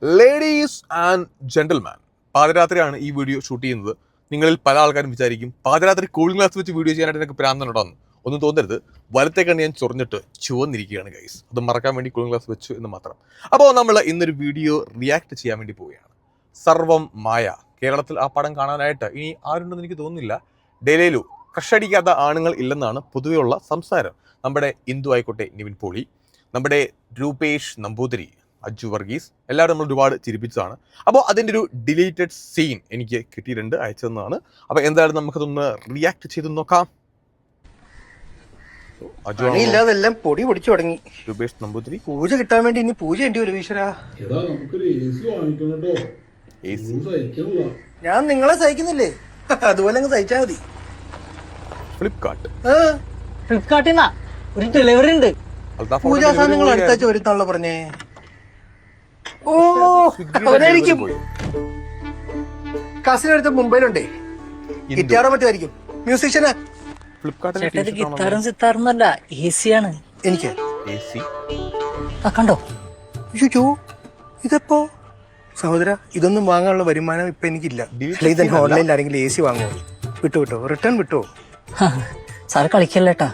Ladies and gentleman, പാതിരാത്രിയാണ് ഈ video shoot ചെയ്യുന്നത്. നിങ്ങളിൽ പല ആൾക്കാരും വിചാരിക്കും പാതിരാത്രി കൂളിംഗ് ഗ്ലാസ് വെച്ച് വീഡിയോ ചെയ്യാനായിട്ട് എനിക്ക് പ്രാന്തനുണ്ടാകുന്നു. ഒന്നും തോന്നരുത്, വലത്തെ കണ്ണ് ഞാൻ ചൊറിഞ്ഞിട്ട് ചുവന്നിരിക്കുകയാണ് ഗൈസ്. അത് മറക്കാൻ വേണ്ടി കൂളിംഗ് ഗ്ലാസ് വെച്ചു എന്ന് മാത്രം. അപ്പോൾ നമ്മൾ ഇന്നൊരു വീഡിയോ റിയാക്ട് ചെയ്യാൻ വേണ്ടി പോവുകയാണ്. സർവം മായ. കേരളത്തിൽ ആ പടം കാണാനായിട്ട് ഇനി ആരുണ്ടെന്ന് എനിക്ക് തോന്നുന്നില്ല. ഡെയിലു ക്രഷടിക്കാത്ത ആണുങ്ങൾ ഇല്ലെന്നാണ് പൊതുവെയുള്ള സംസാരം. നമ്മുടെ ഇന്ദു ആയിക്കോട്ടെ, നിവിൻ പോളി, നമ്മുടെ രൂപേഷ് നമ്പൂതിരി, അജു വർഗീസ്, എല്ലാവരും നമ്മൾ ഒരുപാട് ചിരിപ്പിച്ചതാണ്. അപ്പോൾ അതിൻ്റെ ഒരു ഡിലീറ്റഡ് സീൻ എനിക്ക് കിട്ടിയിട്ടുണ്ട്, അയച്ചതെന്നാണ്. അപ്പോൾ എന്തായാലും നമുക്കതൊന്ന് റിയാക്ട് ചെയ്ത് നോക്കാം. ഇല്ലാതെല്ലാം പൊടി പൊടിച്ചു തുടങ്ങി. രൂപേഷ് നമ്പൂതിരി, പൂജ കിട്ടാൻ വേണ്ടി ഇനി പൂജ ഉണ്ട് ഒരു ഈശ്വരാ. ഞാൻ നിങ്ങളെ സഹിക്കുന്നില്ലേ, അതുപോലെ അങ്ങ് സഹിച്ചാ മതി. ഫ്ലിപ്കാർട്ടിൽ ഒരു ഡെലിവറി ഉണ്ട്. പൂജാ സാധനങ്ങൾ അടുത്താഴ്ച വരുത്താണല്ലോ പറഞ്ഞേ. ഓ അവനായിരിക്കും. കസിനടുത്ത് മുംബൈയിലുണ്ടേ, ഗിറ്റാറോ മറ്റുമായിരിക്കും. മ്യൂസീഷ്യനാ. ഗിത്താറും സിത്താറൊന്നുമല്ല, എ സി ആണ്. എനിക്ക് കണ്ടോ? അയ്യോ, ഇതെപ്പോ സഹോദര, ഇതൊന്നും വാങ്ങാനുള്ള വരുമാനം ഇപ്പൊ എനിക്കില്ല. ഇതന്നെ ഓൺലൈനിൽ ആരെങ്കിലും എ സി വാങ്ങുമോ? വിട്ടോ, റിട്ടേൺ വിട്ടോ. സാറ് കളിക്കല്ലേട്ടാ,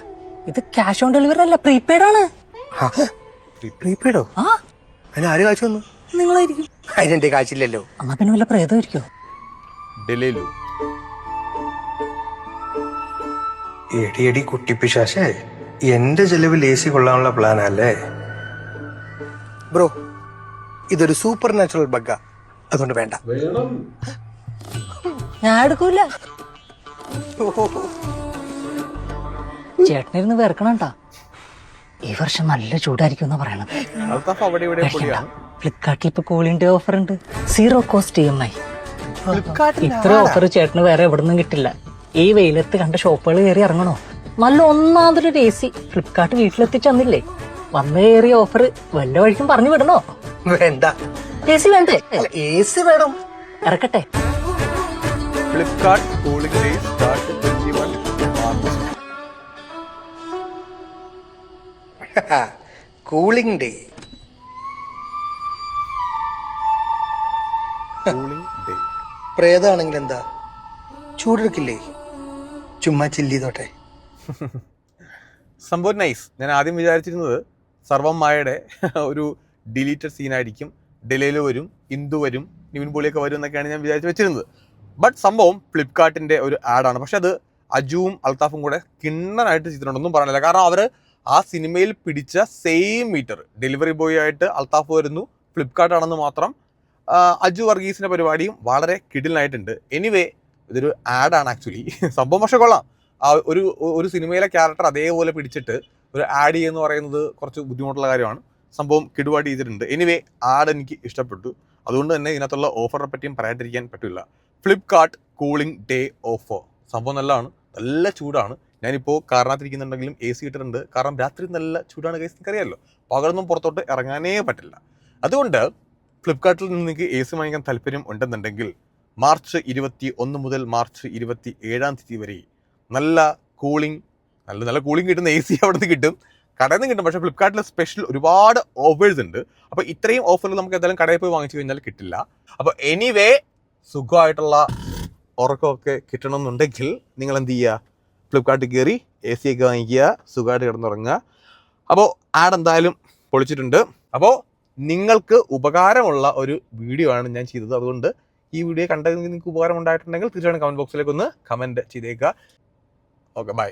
ഇത് ക്യാഷ് ഓൺ ഡെലിവറി അല്ല, പ്രീപെയ്ഡ് ആണ്. പ്രീപെയ്ഡോ? ആ, അതിന് ആര് കാശ് വന്നു? നിങ്ങളായിരിക്കും. അതിനെന്റെ കാശില്ലല്ലോ. എന്നാ പിന്നെ വല്ല പ്രേതമായിരിക്കോ? എടി കുട്ടിപ്പിശാശേ, എന്റെ ചെലവിൽ എ സി കൊള്ളാനുള്ള പ്ലാനല്ലേ ബ്രോ? ഇതൊരു സൂപ്പർ നാച്ചുറൽ ബഗ്ഗാ, അതുകൊണ്ട് വേണ്ട. ഞാൻ എടുക്കൂല. ചേട്ടനിരുന്ന് വെറുക്കണട്ടാ. ഈ വർഷം നല്ല ചൂടായിരിക്കും എന്നാ പറയണത്. ഫ്ലിപ്കാർട്ടിൽ ഇപ്പൊ കൂളിംഗ് ഡേ ഓഫർ ഉണ്ട്, 0 കോസ്റ്റ് EMI. ഇത്ര ഓഫർ ചേട്ടന് വേറെ എവിടെ നിന്നും കിട്ടില്ല. ഈ വെയിലത്ത് കണ്ട ഷോപ്പുകൾ കയറി ഇറങ്ങണോ? നല്ല ഒന്നാമതൊരു എ സി ഫ്ലിപ്കാർട്ട് വീട്ടിലെത്തിച്ച് തന്നില്ലേ. വന്ന് കയറിയ ഓഫർ വല്ല വഴിക്കും പറഞ്ഞു വിടണോ? വേണ്ട. എ സി വേണ്ടേ? എ സി വേണം. ഇറക്കട്ടെ. Flipkart cooling day start 21 cooling day. പ്രേതാണെങ്കിൽ എന്താ, ചൂടെടുക്കില്ലേ? ചുമ്മാ ചില്ലിതോട്ടെ. സംഭവം നൈസ്. ഞാൻ ആദ്യം വിചാരിച്ചിരുന്നത് സർവം മായയുടെ ഒരു ഡിലീറ്റഡ് സീനായിരിക്കും. ഡെലയില് വരും, ഇന്ദു വരും, നിവിൻ പോളിയൊക്കെ വരും എന്നൊക്കെയാണ് ഞാൻ വിചാരിച്ച് വെച്ചിരുന്നത്. ബട്ട് സംഭവം ഫ്ലിപ്കാർട്ടിൻ്റെ ഒരു ആഡാണ്. പക്ഷെ അത് അജുവും അൽത്താഫും കൂടെ കിണ്ണനായിട്ട് ചെയ്തിട്ടുണ്ടെന്നും പറയാനില്ല. കാരണം അവർ ആ സിനിമയിൽ പിടിച്ച സെയിം മീറ്റർ, ഡെലിവറി ബോയ് ആയിട്ട് അൽത്താഫ് വരുന്നു, ഫ്ലിപ്കാർട്ടാണെന്ന് മാത്രം. അജു വർഗീസിൻ്റെ പരിപാടിയും വളരെ കിടിലനായിട്ടുണ്ട്. എനിവേ, ഇതൊരു ആഡാണ് ആക്ച്വലി. സംഭവം പക്ഷെ കൊള്ളാം. ആ ഒരു സിനിമയിലെ ക്യാരക്ടർ അതേപോലെ പിടിച്ചിട്ട് ഒരു ആഡ് ചെയ്യുമെന്ന് പറയുന്നത് കുറച്ച് ബുദ്ധിമുട്ടുള്ള കാര്യമാണ്. സംഭവം കിടുവായിട്ട് ചെയ്തിട്ടുണ്ട്. എനിവേ, ആഡ് എനിക്ക് ഇഷ്ടപ്പെട്ടു. അതുകൊണ്ട് തന്നെ ഇതിനകത്തുള്ള ഓഫറിനെ പറ്റിയും പറയാണ്ടിരിക്കാൻ പറ്റില്ല. ഫ്ലിപ്കാർട്ട് കൂളിംഗ് ഡേ ഓഫർ സംഭവം നല്ലതാണ്. നല്ല ചൂടാണ്. ഞാനിപ്പോൾ കാറിനകത്തിരിക്കുന്നുണ്ടെങ്കിലും AC ഇട്ടിട്ടുണ്ട്. കാരണം രാത്രി നല്ല ചൂടാണ് ഗൈസ്, നിങ്ങൾക്കറിയാമല്ലോ. പകലൊന്നും പുറത്തോട്ട് ഇറങ്ങാനേ പറ്റില്ല. അതുകൊണ്ട് ഫ്ലിപ്കാർട്ടിൽ നിന്ന് നിങ്ങൾക്ക് AC വാങ്ങിക്കാൻ താല്പര്യം ഉണ്ടെന്നുണ്ടെങ്കിൽ മാർച്ച് 21 മുതൽ മാർച്ച് 27 വരെ നല്ല കൂളിംഗ് കിട്ടുന്ന AC അവിടെ നിന്ന് കിട്ടും, കടയിൽ നിന്ന് കിട്ടും. പക്ഷേ ഫ്ലിപ്കാർട്ടിൽ സ്പെഷ്യൽ ഒരുപാട് ഓഫേഴ്സ് ഉണ്ട്. അപ്പോൾ ഇത്രയും ഓഫറിൽ നമുക്ക് എന്തായാലും കടയിൽ പോയി വാങ്ങിച്ചു കഴിഞ്ഞാൽ കിട്ടില്ല. അപ്പോൾ എനിവേ, സുഖമായിട്ടുള്ള ഉറക്കമൊക്കെ കിട്ടണമെന്നുണ്ടെങ്കിൽ നിങ്ങൾ എന്ത് ചെയ്യുക, ഫ്ലിപ്കാർട്ടിൽ കയറി AC ഒക്കെ വാങ്ങിക്കുക, സുഖമായിട്ട് കിടന്നുറങ്ങുക. അപ്പോൾ ആഡ് എന്തായാലും പൊളിച്ചിട്ടുണ്ട്. അപ്പോൾ നിങ്ങൾക്ക് ഉപകാരമുള്ള ഒരു വീഡിയോ ആണ് ഞാൻ ചെയ്തത്. അതുകൊണ്ട് ഈ വീഡിയോ കണ്ടതിൽ നിങ്ങൾക്ക് ഉപകാരം ഉണ്ടായിട്ടുണ്ടെങ്കിൽ തീർച്ചയായും കമൻറ്റ് ബോക്സിലേക്ക് ഒന്ന് കമൻറ്റ് ചെയ്തേക്കുക. Okay, by.